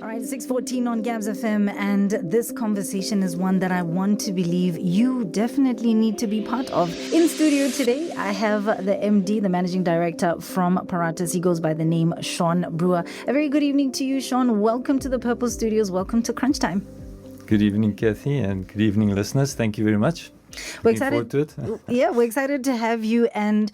All right, 6:14 on Gabs FM, and this conversation is one that I want to believe you definitely need to be part of. In studio today, I have the MD, the Managing Director from Paratus. He goes by the name Shawn Bruwer. A very good evening to you, Shawn. Welcome to the Purple Studios. Welcome to Crunch Time. Good evening, Kathy, and good evening, listeners. Thank you very much. We're Looking excited. forward to it. Yeah, we're excited to have you. And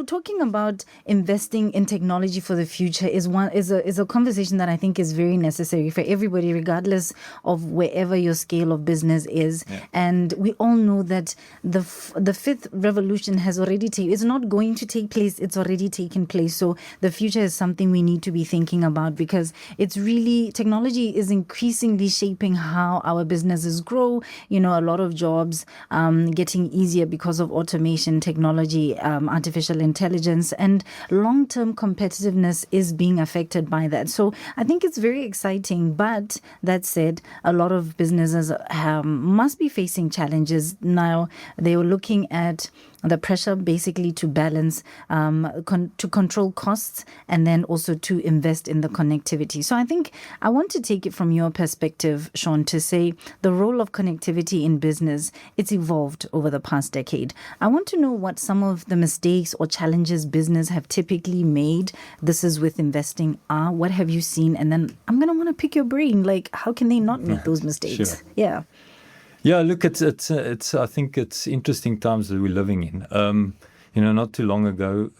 talking about investing in technology for the future is a conversation that I think is very necessary for everybody, regardless of wherever your scale of business is. Yeah. And we all know that the fifth revolution has already taken. It's not going to take place. It's already taken place. So the future is something we need to be thinking about, because it's really, technology is increasingly shaping how our businesses grow. A lot of jobs getting easier because of automation, technology, artificial intelligence, and long-term competitiveness is being affected by that. So I think it's very exciting. But that said, a lot of businesses must be facing challenges now. They were looking at the pressure basically to balance, to control costs, and then also to invest in the connectivity. So I think I want to take it from your perspective, Shawn, to say the role of connectivity in business, it's evolved over the past decade. I want to know what some of the mistakes or challenges business have typically made. This is with investing. What have you seen? And then I'm going to want to pick your brain. Like, how can they not make those mistakes? Sure. Yeah. Yeah, look, it's. I think it's interesting times that we're living in. Not too long ago,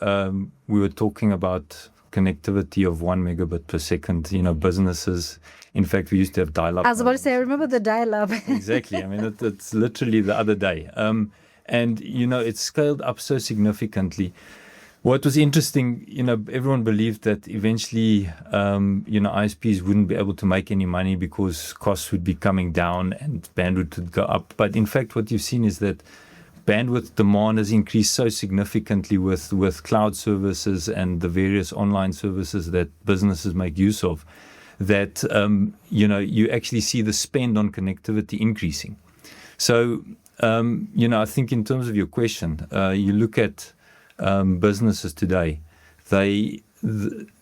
we were talking about connectivity of 1 megabit per second. Businesses. In fact, we used to have dial-up. I was about to say, I remember the dial-up. Exactly. I mean, it's literally the other day. And it's scaled up so significantly. What was interesting, everyone believed that eventually, ISPs wouldn't be able to make any money because costs would be coming down and bandwidth would go up. But in fact, what you've seen is that bandwidth demand has increased so significantly with cloud services and the various online services that businesses make use of, that, you actually see the spend on connectivity increasing. So, I think in terms of your question, you look at businesses today,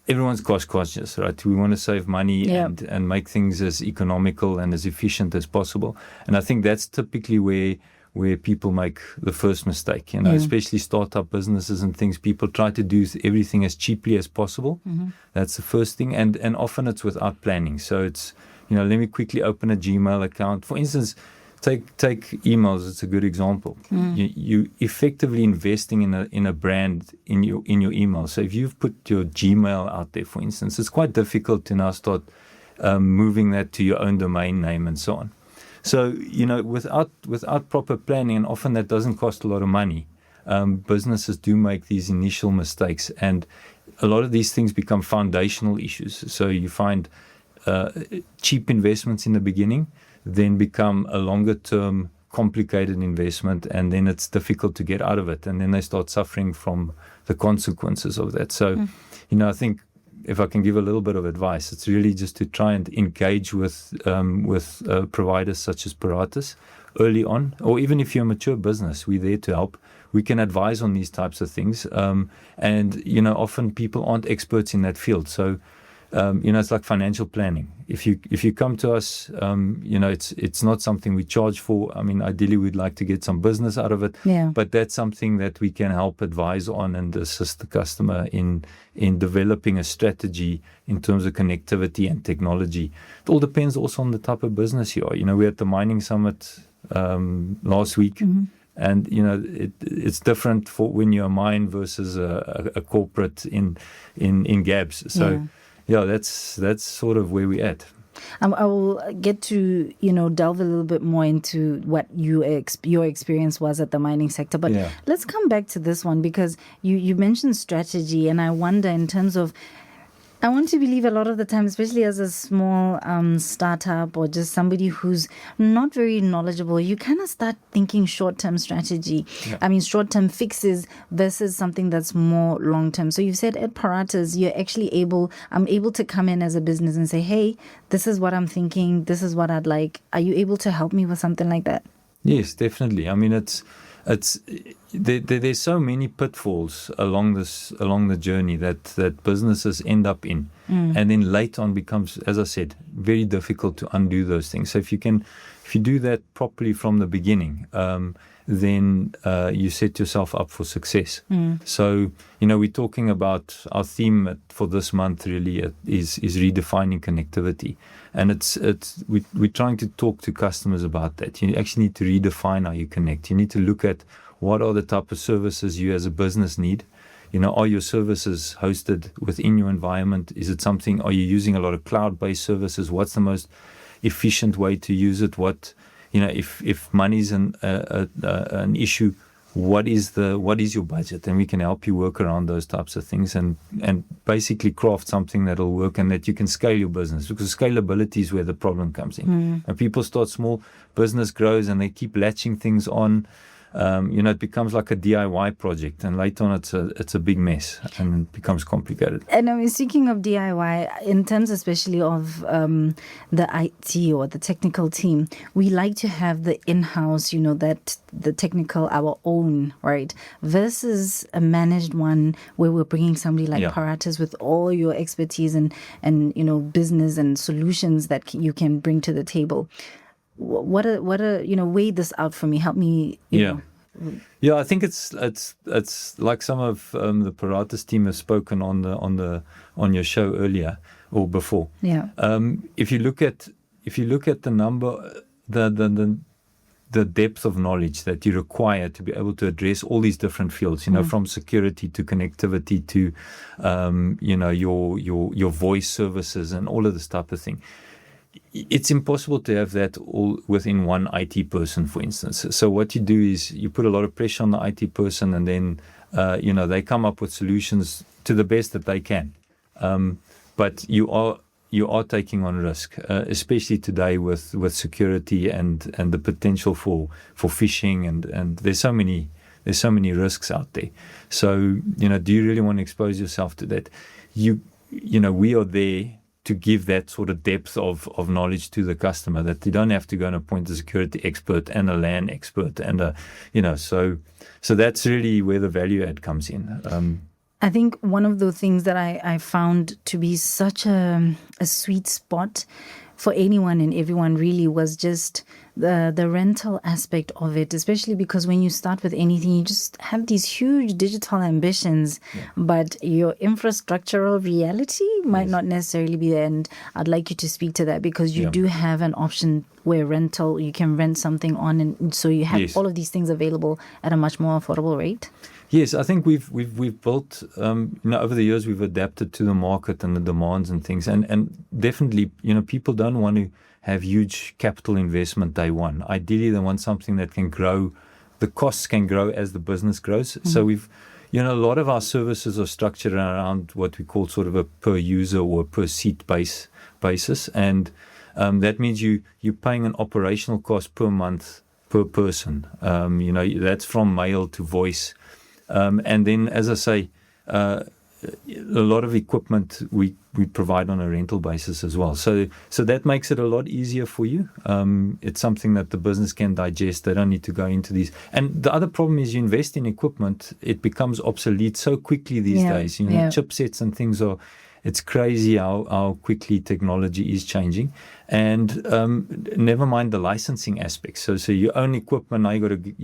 everyone's cost conscious, right? We want to save money and make things as economical and as efficient as possible. And I think that's typically where people make the first mistake, especially startup businesses and things. People try to do everything as cheaply as possible. Mm-hmm. That's the first thing. And often it's without planning. So it's, let me quickly open a Gmail account. For instance, Take emails. It's a good example. You effectively investing in a brand in your email. So if you've put your Gmail out there, for instance, it's quite difficult to now start moving that to your own domain name and so on. So without proper planning, and often that doesn't cost a lot of money, businesses do make these initial mistakes, and a lot of these things become foundational issues. So you find cheap investments in the beginning then become a longer-term, complicated investment, and then it's difficult to get out of it, and then they start suffering from the consequences of that. So, I think if I can give a little bit of advice, it's really just to try and engage with providers such as Paratus early on, or even if you're a mature business, we're there to help. We can advise on these types of things, and often people aren't experts in that field, so. It's like financial planning. If you come to us, it's not something we charge for. I mean, ideally, we'd like to get some business out of it. Yeah. But that's something that we can help advise on and assist the customer in developing a strategy in terms of connectivity and technology. It all depends also on the type of business you are. We're at the mining summit last week. Mm-hmm. And, it's different for when you're a mine versus a corporate in Gabs. So. Yeah. Yeah, that's sort of where we're at. I will get to, delve a little bit more into what your experience was at the mining sector. But let's come back to this one, because you mentioned strategy, and I wonder in terms of, I want to believe a lot of the time, especially as a small startup or just somebody who's not very knowledgeable, you kind of start thinking short-term strategy. Yeah. I mean, short-term fixes versus something that's more long-term. So you've said at Paratus, I'm able to come in as a business and say, hey, this is what I'm thinking. This is what I'd like. Are you able to help me with something like that? Yes, definitely. I mean, it's there's so many pitfalls along the journey that businesses end up in, and then later on becomes, as I said, very difficult to undo those things. So if you do that properly from the beginning, then you set yourself up for success. So, we're talking about our theme for this month really is redefining connectivity. And we're trying to talk to customers about that. You actually need to redefine how you connect. You need to look at what are the type of services you as a business need. Are your services hosted within your environment? Is it something, are you using a lot of cloud-based services? What's the most efficient way to use it? If money is an issue, what is your budget? And we can help you work around those types of things and basically craft something that'll work and that you can scale your business, because scalability is where the problem comes in. And people start small, business grows, and they keep latching things on. It becomes like a DIY project, and later on it's a big mess and it becomes complicated. And I mean, speaking of DIY, in terms especially of the IT or the technical team, we like to have the in-house, that the technical, our own, right? Versus a managed one where we're bringing somebody like Paratus with all your expertise and business and solutions that you can bring to the table. What a weigh this out for me. Help me. Yeah, I think it's like some of the Paratus team have spoken on your show earlier or before. Yeah. If you look at the number, the depth of knowledge that you require to be able to address all these different fields, from security to connectivity to your voice services and all of this type of thing. It's impossible to have that all within one IT person, for instance. So what you do is you put a lot of pressure on the IT person, and then they come up with solutions to the best that they can. But you are taking on risk, especially today with security and the potential for phishing and there's so many risks out there. So do you really want to expose yourself to that? We are there to give that sort of depth of knowledge to the customer, that they don't have to go and appoint a security expert and a LAN expert and so that's really where the value add comes in. I think one of the things that I found to be such a sweet spot for anyone and everyone really was just the rental aspect of it, especially because when you start with anything, you just have these huge digital ambitions, but your infrastructural reality might not necessarily be there. And I'd like you to speak to that, because you do have an option where you can rent something on, and so you have all of these things available at a much more affordable rate. Yes, I think we've built, over the years we've adapted to the market and the demands and things, and definitely, people don't want to have huge capital investment day one. Ideally, they want something that can grow. The costs can grow as the business grows. So we've, a lot of our services are structured around what we call sort of a per user or per seat basis, and that means you're paying an operational cost per month per person. That's from mail to voice. And then, as I say, a lot of equipment we provide on a rental basis as well. So that makes it a lot easier for you. It's something that the business can digest. They don't need to go into these. And the other problem is you invest in equipment, it becomes obsolete so quickly these days. Chipsets and things it's crazy how quickly technology is changing. And never mind the licensing aspects. So you own equipment, now you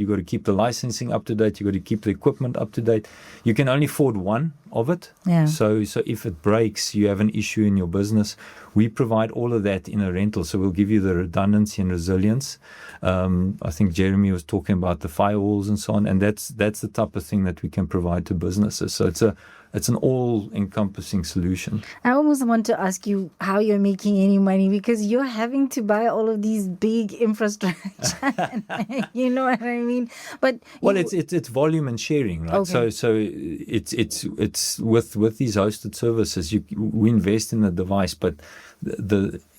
got to keep the licensing up to date, you got to keep the equipment up to date. You can only afford one of it. Yeah. So if it breaks, you have an issue in your business. We provide all of that in a rental. So we'll give you the redundancy and resilience. I think Jeremy was talking about the firewalls and so on, and that's the type of thing that we can provide to businesses. So it's an all-encompassing solution. I almost want to ask you how you're making any money, because you're having to buy all of these big infrastructure. You know what I mean? But it's volume and sharing, right? Okay. So it's with these hosted services, we invest in the device, but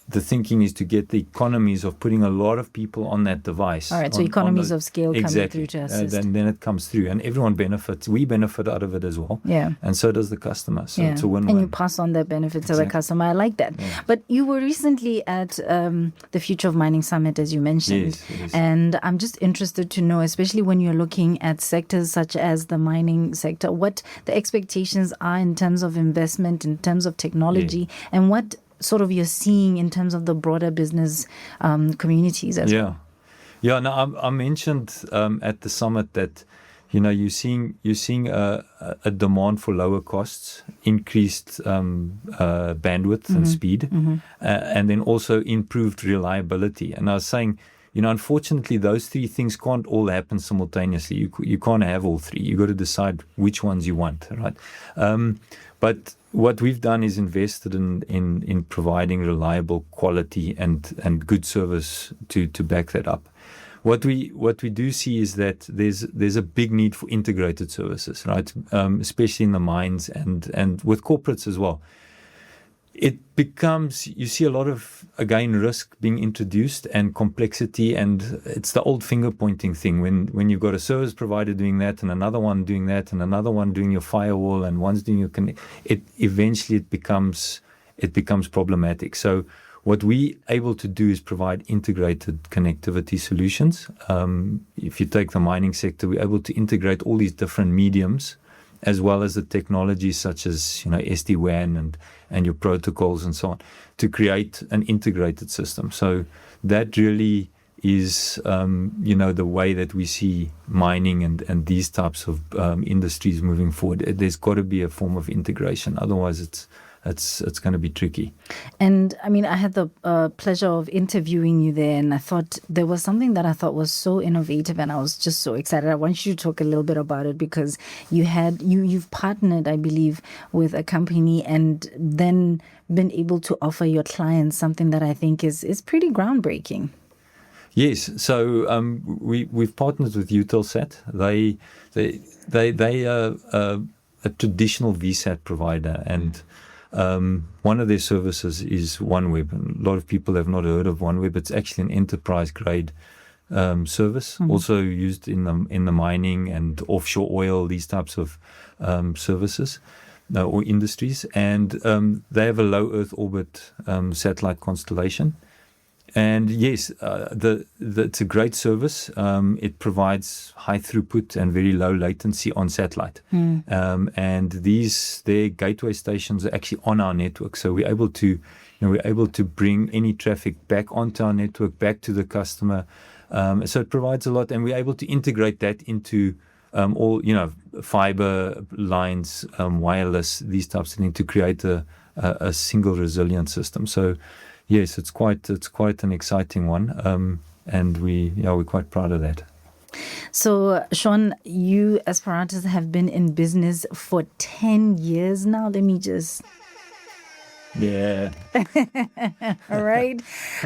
the thinking is to get the economies of putting a lot of people on that device. All right, so economies of scale coming through to assist. Then it comes through, and everyone benefits. We benefit out of it as well. Yeah. And so does the customer. So it's a win-win. And you pass on that benefit to the customer. I like that. Yeah. But you were recently at the Future of Mining Summit, as you mentioned. Yes. And I'm just interested to know, especially when you're looking at sectors such as the mining sector, what the expectations are in terms of investment, in terms of technology, and what sort of you're seeing in terms of the broader business communities as well. Yeah. No, I mentioned at the summit that you're seeing a demand for lower costs, increased bandwidth and speed, and then also improved reliability. And I was saying, unfortunately, those three things can't all happen simultaneously. You can't have all three. You got to decide which ones you want, right? But what we've done is invested in providing reliable quality and good service to back that up. What we do see is that there's a big need for integrated services, right? Especially in the mines and with corporates as well. It becomes, you see a lot of, again, risk being introduced and complexity, and it's the old finger pointing thing when you've got a service provider doing that and another one doing that and another one doing your firewall and one's doing your eventually it becomes problematic. So what we're able to do is provide integrated connectivity solutions. If you take the mining sector, we're able to integrate all these different mediums as well as the technologies such as SD-WAN and your protocols and so on, to create an integrated system. So that really is the way that we see mining and these types of industries moving forward. There's got to be a form of integration, otherwise it's going to be tricky. And I mean, I had the pleasure of interviewing you there, and I thought there was something that I thought was so innovative, and I was just so excited. I want you to talk a little bit about it, because you've partnered, I believe, with a company and then been able to offer your clients something that I think is pretty groundbreaking. Yes, so we've partnered with Eutelsat. They are a traditional VSAT provider, and one of their services is OneWeb. And a lot of people have not heard of OneWeb. It's actually an enterprise-grade service, also used in the mining and offshore oil, these types of services or industries. And they have a low Earth orbit satellite constellation. And yes, it's a great service. It provides high throughput and very low latency on satellite. And their gateway stations are actually on our network. So we're able to bring any traffic back onto our network, back to the customer. So it provides a lot, and we're able to integrate that into all fiber lines, wireless, these types of things, to create a single resilient system. So yes, it's quite an exciting one, and we're quite proud of that. So, Shawn, you as Paratus have been in business for 10 years now. Let me just... Yeah. All right.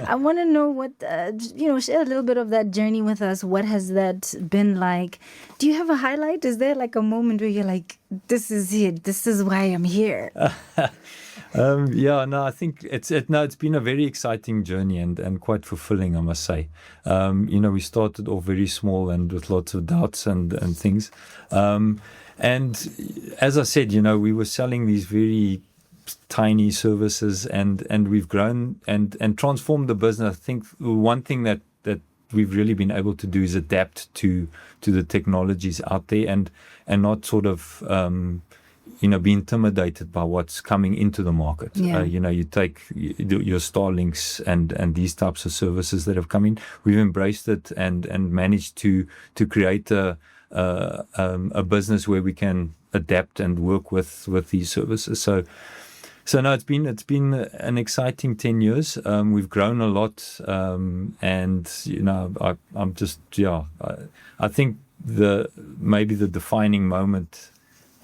I want to know what, share a little bit of that journey with us. What has that been like? Do you have a highlight? Is there like a moment where you're like, this is it, this is why I'm here? I think it's been a very exciting journey and quite fulfilling, I must say. We started off very small and with lots of doubts and things. And as I said, we were selling these very tiny services, and we've grown and transformed the business. I think one thing that we've really been able to do is adapt to the technologies out there and not sort of be intimidated by what's coming into the market. Yeah. You take your Starlinks and these types of services that have come in. We've embraced it and managed to create a business where we can adapt and work with these services. So no, it's been an exciting 10 years. We've grown a lot, and I'm just I think maybe the defining moment.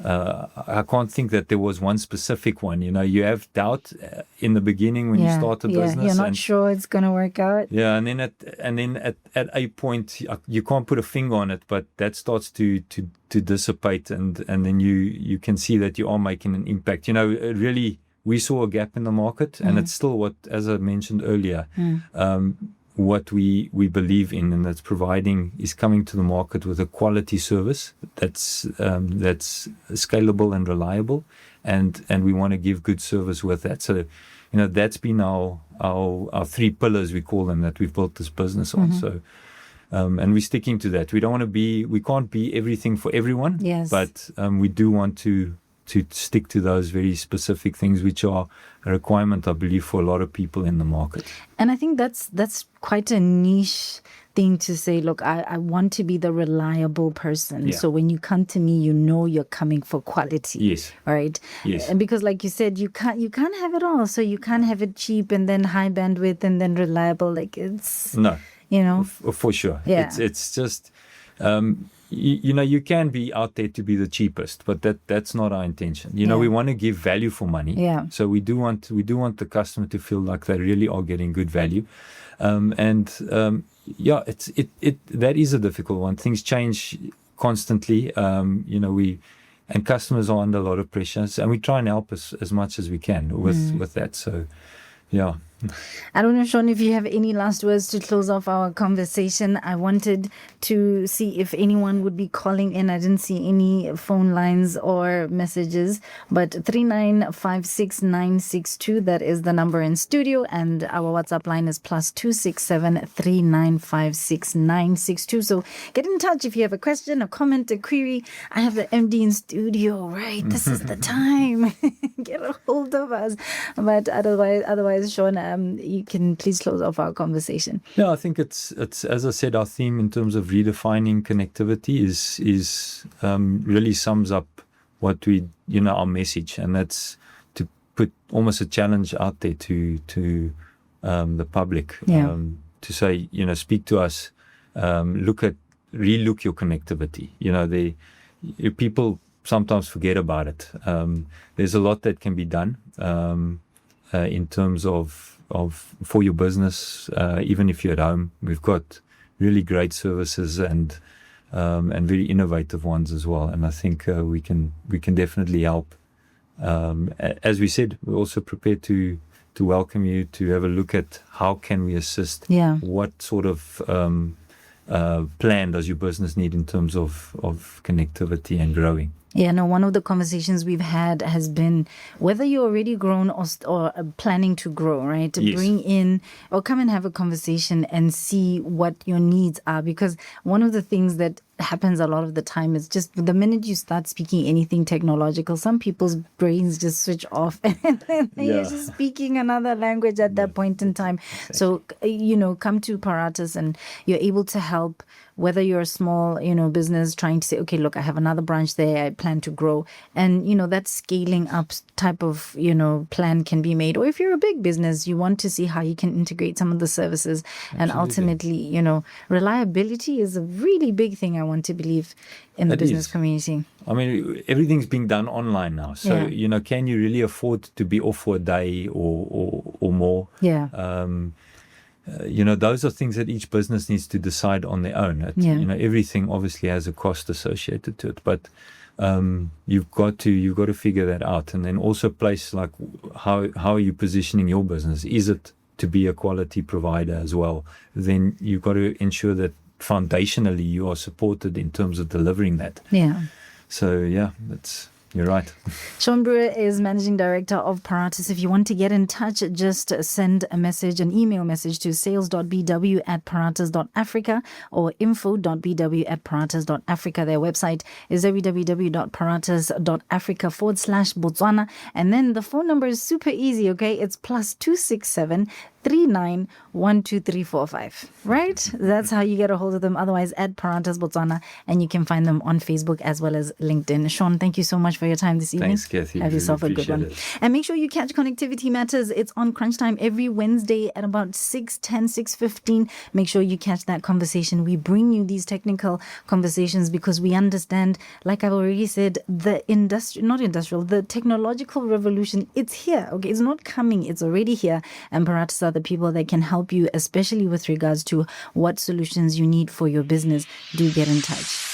I can't think that there was one specific one. You have doubt in the beginning when you start a business. You're not sure it's going to work out. Yeah, and then at a point you can't put a finger on it, but that starts to dissipate, and then you can see that you are making an impact. Really we saw a gap in the market, and it's still what, as I mentioned earlier, what we believe in, and that's coming to the market with a quality service that's scalable and reliable, and we want to give good service with that. So, that's been our 3 pillars, we call them, that we've built this business on. So, and we're sticking to that. We can't be everything for everyone. Yes. But we do want to stick to those very specific things, which are a requirement, I believe, for a lot of people in the market. And I think that's quite a niche thing to say, look, I want to be the reliable person. Yeah. So when you come to me, you're coming for quality. Yes. Right? Yes. And because, like you said, you can't have it all. So you can't have it cheap and then high bandwidth and then reliable. Like, it's... No. For sure. Yeah. It's just... you can be out there to be the cheapest, but that's not our intention. We want to give value for money. Yeah. So we do want the customer to feel like they really are getting good value. That is a difficult one. Things change constantly. And customers are under a lot of pressures, and we try and help as much as we can with that. So, yeah. I don't know, Shawn, if you have any last words to close off our conversation. I wanted to see if anyone would be calling in. I didn't see any phone lines or messages, but 3956962, that is the number in studio, and our WhatsApp line is +267 3956962. So get in touch if you have a question, a comment, a query. I have the MD in studio, right? This is the time. Get a hold of us. But otherwise, Shawn, you can please close off our conversation. Yeah, I think it's as I said, our theme in terms of redefining connectivity is really sums up what we our message, and that's to put almost a challenge out there to the public, to say, speak to us, relook your connectivity. People sometimes forget about it. There's a lot that can be done in terms of for your business, even if you're at home. We've got really great services and very innovative ones as well. And I think we can definitely help. As we said, we're also prepared to welcome you to have a look at how can we assist. Yeah. What sort of plan does your business need in terms of connectivity and growing? Yeah, no, one of the conversations we've had has been whether you're already grown or planning to grow, right? To bring in or come and have a conversation and see what your needs are. Because one of the things that happens a lot of the time is just the minute you start speaking anything technological, some people's brains just switch off and then you're just speaking another language at that point in time. Exactly. So, come to Paratus and you're able to help, whether you're a small, business trying to say, okay, look, I have another branch there, I plan to grow. And, that scaling up type of, plan can be made. Or if you're a big business, you want to see how you can integrate some of the services. Absolutely. And ultimately, reliability is a really big thing, I want to believe, in the business community. I mean, everything's being done online now. So, can you really afford to be off for a day or more? Yeah. Those are things that each business needs to decide on their own. Everything obviously has a cost associated to it, but you've got to figure that out. And then also place like how are you positioning your business? Is it to be a quality provider as well? Then you've got to ensure that foundationally you are supported in terms of delivering that. Yeah. So you're right. Shawn Bruwer is Managing Director of Paratus. If you want to get in touch, just send an email message to sales.bw@paratus.africa or info.bw@paratus.africa. Their website is www.paratus.africa/Botswana. And then the phone number is super easy, okay? It's +267 391235. Right? That's how you get a hold of them. Otherwise, at Paratus Botswana, and you can find them on Facebook as well as LinkedIn. Shawn, thank you so much for your time this evening. Thanks, Kathy. Have yourself a good one. And make sure you catch Connectivity Matters. It's on Crunch Time every Wednesday at about 6:10, 6:15. Make sure you catch that conversation. We bring you these technical conversations because we understand, like I've already said, the technological revolution, it's here. Okay, it's not coming, it's already here. And Paratus are the people that can help you, especially with regards to what solutions you need for your business. Do get in touch.